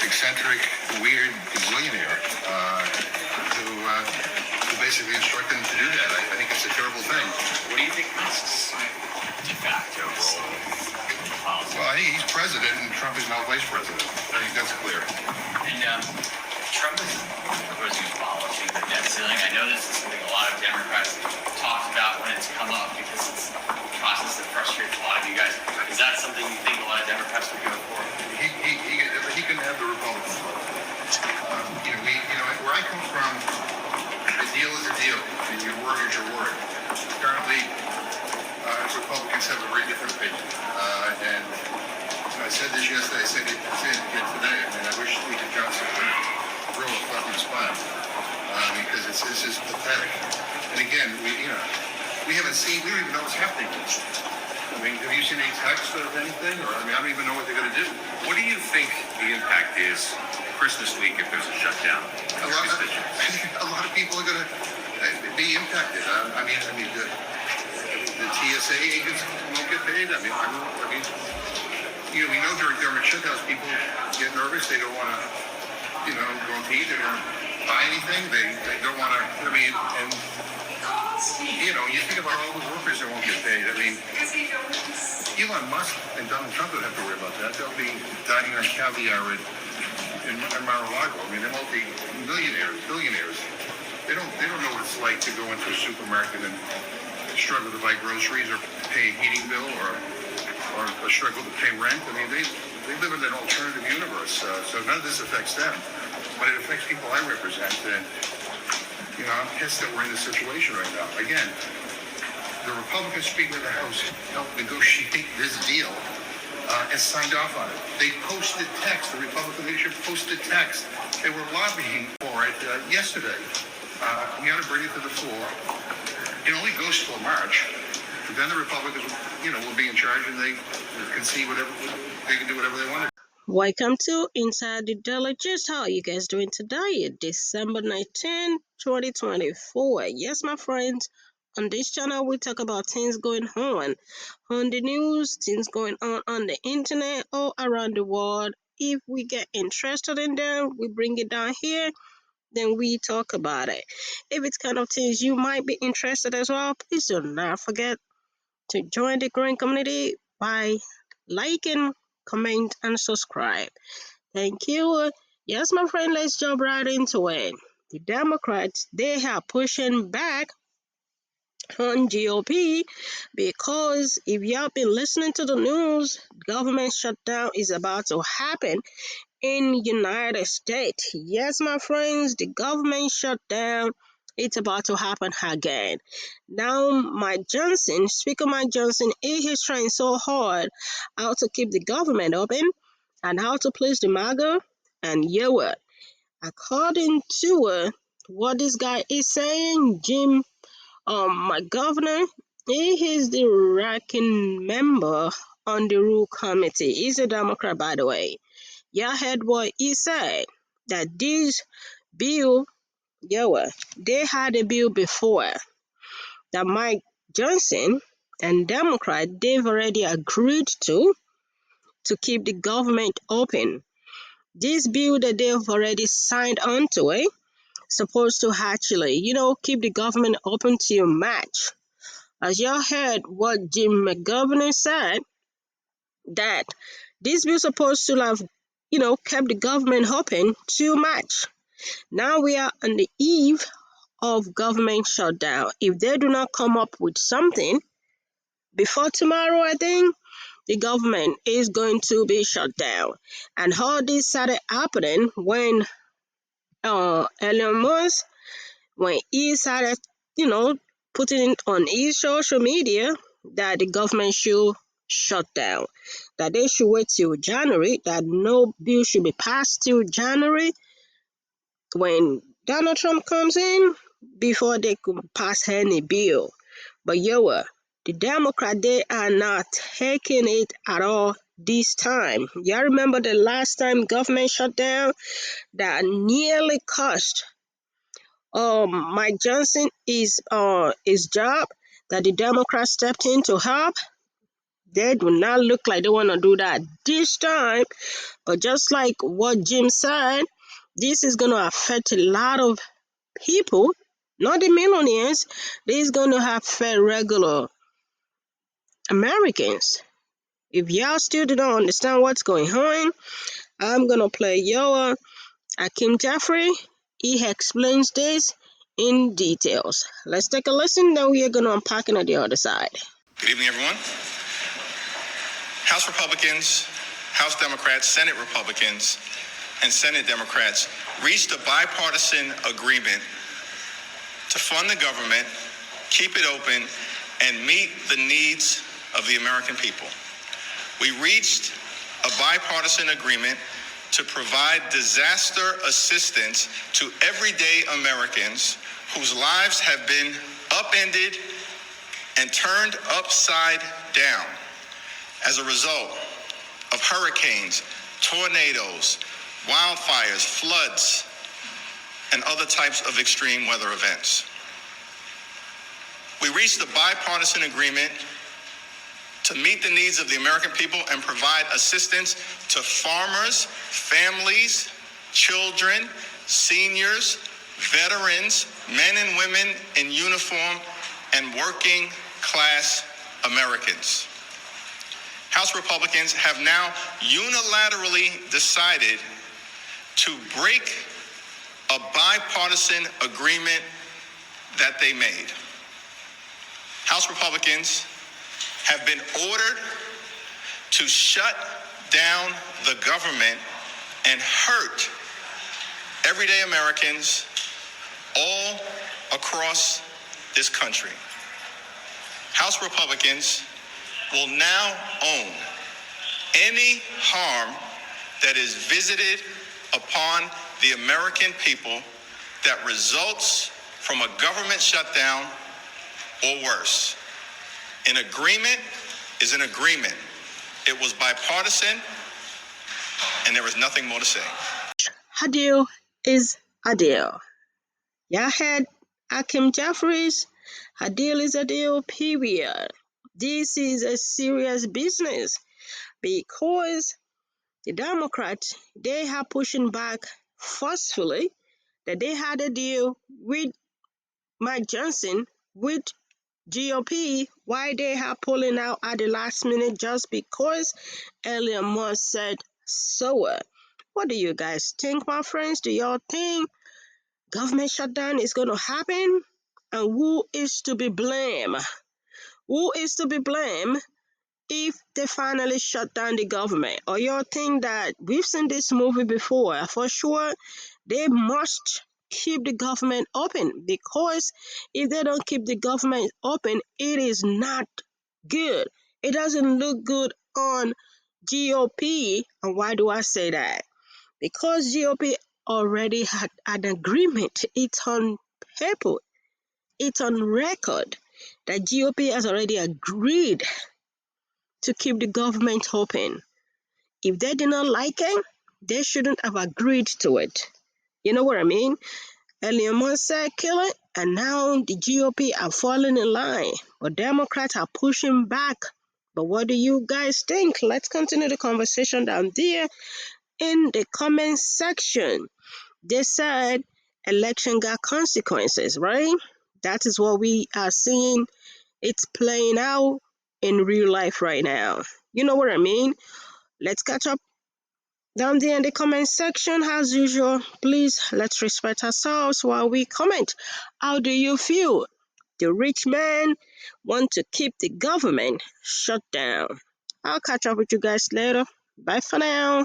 eccentric, weird billionaire who basically instructed him to do that. I think it's a terrible thing. What do you think is de facto role in the policy? Well, I think he's president and Trump is now vice president. I think that's clear. And Trump is proposing abolishing the debt ceiling. I know this is something a lot of Democrats talked about when it's come up because it's a process that frustrates a lot of you guys. Is that something you think a lot of Democrats would go for? He can have the Republicans vote. Where I come from, a deal is a deal, and your word is your word. Currently, Republicans have a very different opinion. And I said this yesterday, I said it again today. I mean, I wish Speaker Johnson would throw a fucking spine because this is pathetic. And again, we don't even know what's happening. I mean, have you seen any text of anything? Or I don't even know what they're going to do. What do you think the impact is Christmas week if there's a shutdown? A lot of people are going to be impacted. The TSA agents won't get paid. We know during government shutdowns, people get nervous. They don't want to, go and eat. They don't buy anything. They don't want to. You think about all the workers that won't get paid. Elon Musk and Donald Trump don't have to worry about that. They'll be dining on caviar in Mar-a-Lago. They're multi-millionaires, billionaires. They don't know what it's like to go into a supermarket and struggle to buy groceries or pay a heating bill or struggle to pay rent. They live in an alternative universe. So none of this affects them, but it affects people I represent. And I'm pissed that we're in this situation right now. Again, the Republican Speaker of the House helped negotiate this deal and signed off on it. They posted text. The Republican leadership posted text. They were lobbying for it yesterday. We got to bring it to the floor. It only goes till March. Then the Republicans, will be in charge and they can see whatever they can do whatever they want. Welcome to Inside the Daily Gist. How are you guys doing today? December 19, 2024. Yes, my friends. On this channel, we talk about things going on the news, things going on the internet, all around the world. If we get interested in them, we bring it down here, then we talk about it. If it's kind of things you might be interested as well, please do not forget to join the growing community by liking, comment, and subscribe. Thank you. Yes, my friend, let's jump right into it. The Democrats, they are pushing back on GOP because if you have been listening to the news, government shutdown is about to happen in United States. Yes, my friends, the government shutdown, it's about to happen again. Now, Speaker Mike Johnson, he is trying so hard how to keep the government open and how to please the MAGA. And according to what this guy is saying, my governor, he is the ranking member on the rule committee. He's a Democrat, by the way. Y'all heard what he said, that this bill, they had a bill before that Mike Johnson and Democrat, they've already agreed to keep the government open. This bill that they've already signed onto it, supposed to actually, keep the government open till March. As y'all heard what Jim McGovern said, that this bill supposed to have, kept the government open till March. Now we are on the eve of government shutdown. If they do not come up with something before tomorrow, I think the government is going to be shut down. And all this started happening when Elon Musk, when he started, putting it on his social media that the government should shut down, that they should wait till January, that no bill should be passed till January when Donald Trump comes in before they could pass any bill. But the Democrats, they are not taking it at all this time. Y'all remember the last time government shut down that nearly cost Mike Johnson his job, that the Democrats stepped in to help? They do not look like they want to do that this time. But just like what Jim said, this is going to affect a lot of people, not the millionaires. This is going to affect regular Americans. If y'all still don't understand what's going on, I'm going to play your Akim Jeffrey. He explains this in details. Let's take a listen, then we are going to unpack it on the other side. Good evening, everyone. House Republicans, House Democrats, Senate Republicans, and Senate Democrats reached a bipartisan agreement to fund the government, keep it open, and meet the needs of the American people. We reached a bipartisan agreement to provide disaster assistance to everyday Americans whose lives have been upended and turned upside down as a result of hurricanes, tornadoes, wildfires, floods, and other types of extreme weather events. We reached a bipartisan agreement to meet the needs of the American people and provide assistance to farmers, families, children, seniors, veterans, men and women in uniform, and working class Americans. House Republicans have now unilaterally decided to break a bipartisan agreement that they made. House Republicans have been ordered to shut down the government and hurt everyday Americans all across this country. House Republicans will now own any harm that is visited upon the American people that results from a government shutdown or worse. An agreement is an agreement. It was bipartisan, and there is nothing more to say. A deal is a deal. Y'all had Akim Jeffries. A deal is a deal, period. This is a serious business because the Democrats, they are pushing back forcefully that they had a deal with Mike Johnson, with GOP, why they are pulling out at the last minute just because Elon Musk said so. What do you guys think, my friends? Do y'all think government shutdown is going to happen? And who is to be blamed? Who is to be blamed if they finally shut down the government? Or y'all think that we've seen this movie before? For sure, they must keep the government open, because if they don't keep the government open, it is not good. It doesn't look good on GOP. And why do I say that? Because GOP already had an agreement. It's on paper. It's on record that GOP has already agreed to keep the government open. If they did not like it, they shouldn't have agreed to it. You know what I mean? Elon Musk said kill it, and now the GOP are falling in line. But Democrats are pushing back. But what do you guys think? Let's continue the conversation down there in the comment section. They said election got consequences, right? That is what we are seeing. It's playing out in real life right now. You know what I mean? Let's catch up down there in the comment section. As usual, please let's respect ourselves while we comment. How do you feel? The rich man want to keep the government shut down. I'll catch up with you guys later. Bye for now.